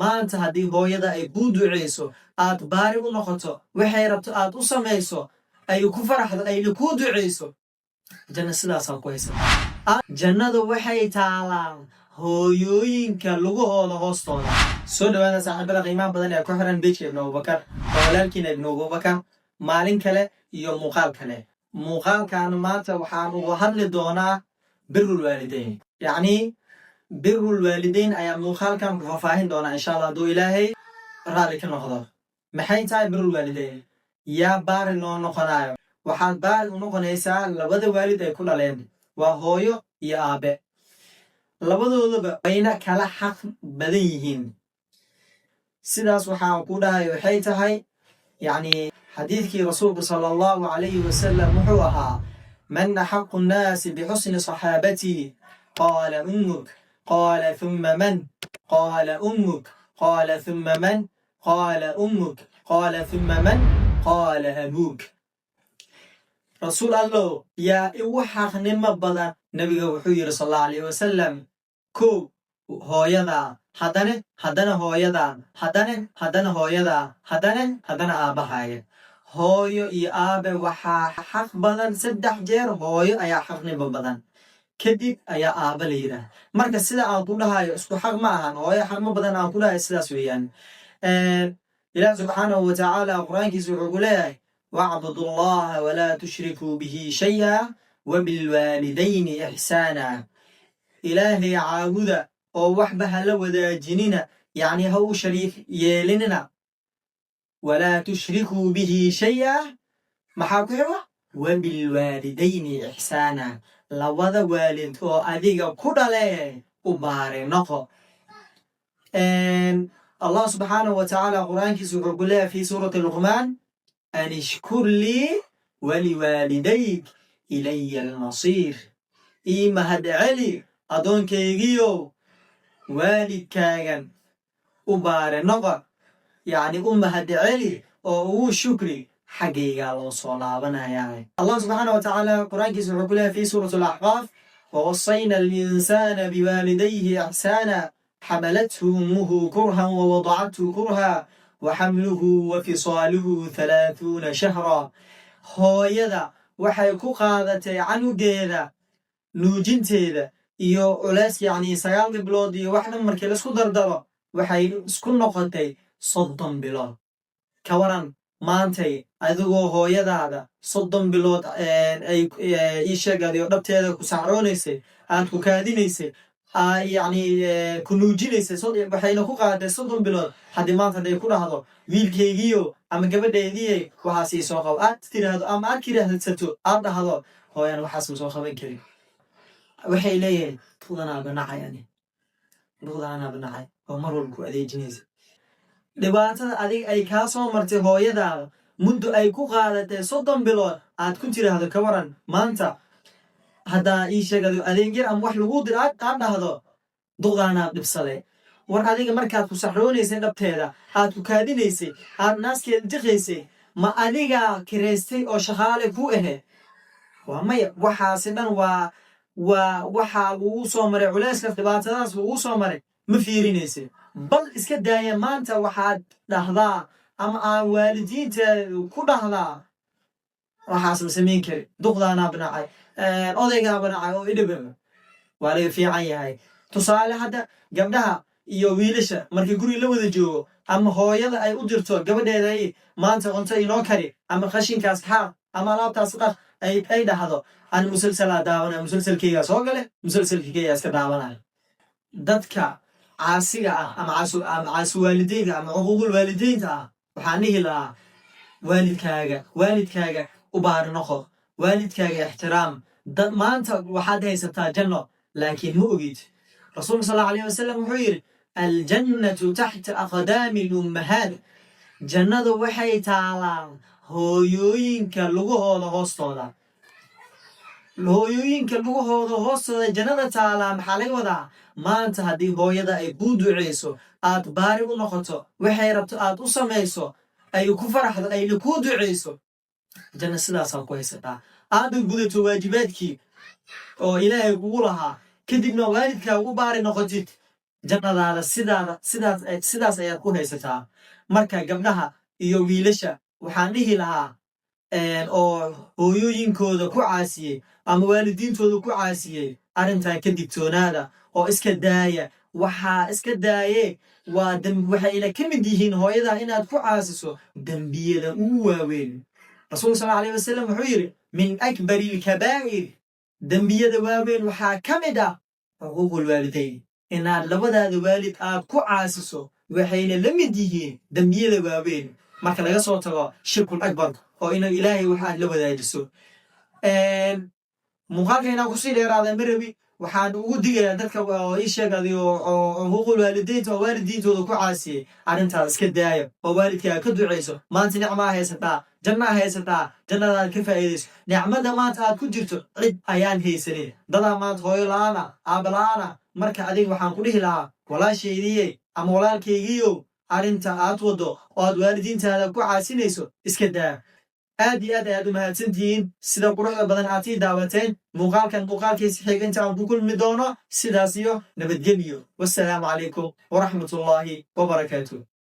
maanta haddii hooyada ay kuu duceyso aad baari u noqoto waxay rabto aad u samayso ay ku faraxdo ayna kuu duceyso janno sidaasaa ku haysataa jannadu waxay taalaa hooyooyinka lugahooda hoostooda soo dhawaada saaxiibada qiimaha badan ee ku xiran beejka ibnu abubakar oo walaalkiina ibnu abubakar maalin kale iyo muuqaal kale muuqaalkan maanta waxaan uga hadli doonaa birul waalidayn yacni birul waalidayn ayaa muuqaalkan ku faahfaahin doonaa insha allah hadduu ilaahay raali ka noqdo maxay tahay birul waalidayn yaa baari loo noqonayo waxaad baari u noqonaysaa labada waalid ay ku dhaleen waa hooyo iyo aabe labadoodaba wayna kala xaq badan yihiin sidaas waxaan ku dhahay waxay tahay yacni xadiidkii rasuulku sala allahu calayhi wasalam wuxuu ahaa man axaqu nnaasi bixusni saxaabatii qaala ummuk qaala thumma man qaala ummuk qaala thumma man qaala ummuk qaala thumma man qaala abuuk rasuul allow yaa igu xaqnimo badan nabiga wuxuu yidhi sal allahu alayhi wasalam kow hooyadaa haddana hooyadaa haddana hooyadaa haddana aabbahaaga hooyo iyo aabe waxaa xaq badan 3 jeer hooyo ayaa xaqnimo badan kadib ayaa aabba la yidhaah marka sida aan ku dhahayo isku xaq ma ahan hooyo xaqmo badan aan ku dhahayo sidaas weeyaan ilaah subxaanahu watacaala qur-aankiisa wuxuu ku leeyahay wacbudu allaha walaa tushrikuu bihi shaya wabilwaalidayni ixsaana ilaahay caabuda oo waxba hala wadaajinina yacni ha u shariik yeelinina walaa tushrikuu bihi shaya maxaa ku xiga wabilwaalidayni ixsaana labada waalid oo adiga ku dhale u baari noqo allah subxaanahu watacaala qur-aankiisa wuxuu ku leeyahay fi suurati luqmaan an ishkur lii waliwaalidayk ilaya almasiir ii mahad celi addoonkaygiyo waalidkaagan u baare noqo yacni u mahad celi oo ugu shukri xaggaygaa loo soo laabanayaa allah subxaanahu watacaala qur-aankiisa wuxuu ku leeyahay fi suurati alaxqaaf wawasayna alinsaana biwaalidayhi ixsaana xamalathu ummuhu kurhan wawadacathu kurha waxamluhu wafisaaluhu 30 shahra hooyada waxay ku qaadatay canugeeda nuujinteeda iyo culays yacni 9 bilood iyo wax dhan markii laisku dardaro waxay isku noqotay 30 bilood ka waran maantay adigoo hooyadaada 30 bilood ay ii sheegadayo dhabteeda ku saaroonaysay aad ku kaadinaysay yacni ku nuujinaysay waxayna ku qaadatay 30 bilood haddii maanta haday ku dhahdo wiilkaygiyo ama gabadheedii waxaas ii soo qabo aad tiraahdo ama aad kiraahsato aad dhahdo hooyan waxaas ma soo qaban karin waxay leeyihiin duqdanaa banacay oo mar walba ku adeejinaysa dhibaatada adig ay kaa soo martay hooyadaada muddo ay ku qaadatay 30 bilood aad ku tiraahdo ka waran maanta haddaa ii sheegado adeegyar ama wax lagu dir aad dhahdo duqdaanaad dhibsaday war adiga markaad ku saxroonaysay dhabteeda aad ku kaadinaysay aad naaskeeda jiqaysay ma adigaa kiraystay oo shaqaale ku ahe waa maya waxaasi dhan waa waxaa lagu soo maray culayskaas dhibaatadaas lagu soo maray ma fiirinaysay bal iska daaya maanta waxaad dhahdaa ama aan waalidiinta ku dhahdaa waxaas ma samayn kari duqdaanaa banacay odaygaa banacay oo idhibaba waa laga fiican yahay tusaale hadda gabdhaha iyo wiilasha markii guriga la wada joogo ama hooyada ay u dirto gabadheeda maanta cunto inoo kari ama qashinkaas xaaq ama alaabtaas dhaq ay dhahdo aan musalsalaa daawanaya musalsalkeygaa soo gale musalsalkeygaa iska daawanaya dadka caasiga ah ama caasi waalideynka ama cuquuqul waalideynta ah waxaan dhihi lahaa waalidkaaga u baari noqo waalidkaaga ixtiraam maanta waxaad haysataa janno laakiin ma ogid rasuulka sal allahu alayhi wasalam wuxuu yidhi aljannatu taxta aqdaami lummahaat jannadu waxay taalaa hooyooyinka lugahooda hoostooda jannada taalaa maxaa laga wadaa maanta haddii hooyada ay kuu duceyso aad baari u noqoto waxay rabto aad u samayso ay ku faraxdo ayna kuu duceyso janno sidaasaa ku haysataa aada gudato waajibaadkii oo ilaahay kugu lahaa kadibna waalidkaa ugu baari noqotid jannadaada sidaas ayaad ku haysataa. Marka gabdhaha iyo wiilasha waxaan dhihi lahaa oo hooyooyinkooda ku caasiyey ama waalidiintooda ku caasiyey arrintan ka digtoonaada oo iska daaya. waxaa iska daaye waxayna ka mid yihiin hooyada inaad ku caasiso dembiyada ugu waaweyn. rasuulka sal alayhi wasalam wuxuu yidhi min akbari ilkabaa'ir, dembiyada waaweyn waxaa ka mid ah xuquuqul waalidayn, inaad labadaada waalid aad ku caasiso waxayna la mid yihiin dembiyada waaweyn marka laga soo tago shirkul akbar oo inuu ilaahay waxaad la wadaajiso. muuqaalkaynaa kusii dheeraada marabi waxaan ugu digayaa dadka oo ii sheegay oo xuquuqul waalidaynta oo waalidiintooda ku caasiyey arrintaas iska daaya oo waalidkaa ka ducayso. maanta nicmaa haysataa, jannaa haysataa, jannadaad ka faa'iidayso. nicmada maanta aad ku jirto cid ayaan haysanin, dadaa maanta hooyo la-aana, aaba la-aana. marka adiga waxaan ku dhihi lahaa walaashaydiiye ama walaalkaygiiyow, arrinta aad wado oo aad waalidiintaada ku caasinayso iska daa. aad iyo aad ayaad u mahadsantihiin sida quruxda badan aad ii daawateen. muuqaalkiisa xiga inta aan ku kulmi doono sidaas iyo nabadgelyo. wassalaamu calaykum waraxmatullaahi wabarakaatuh.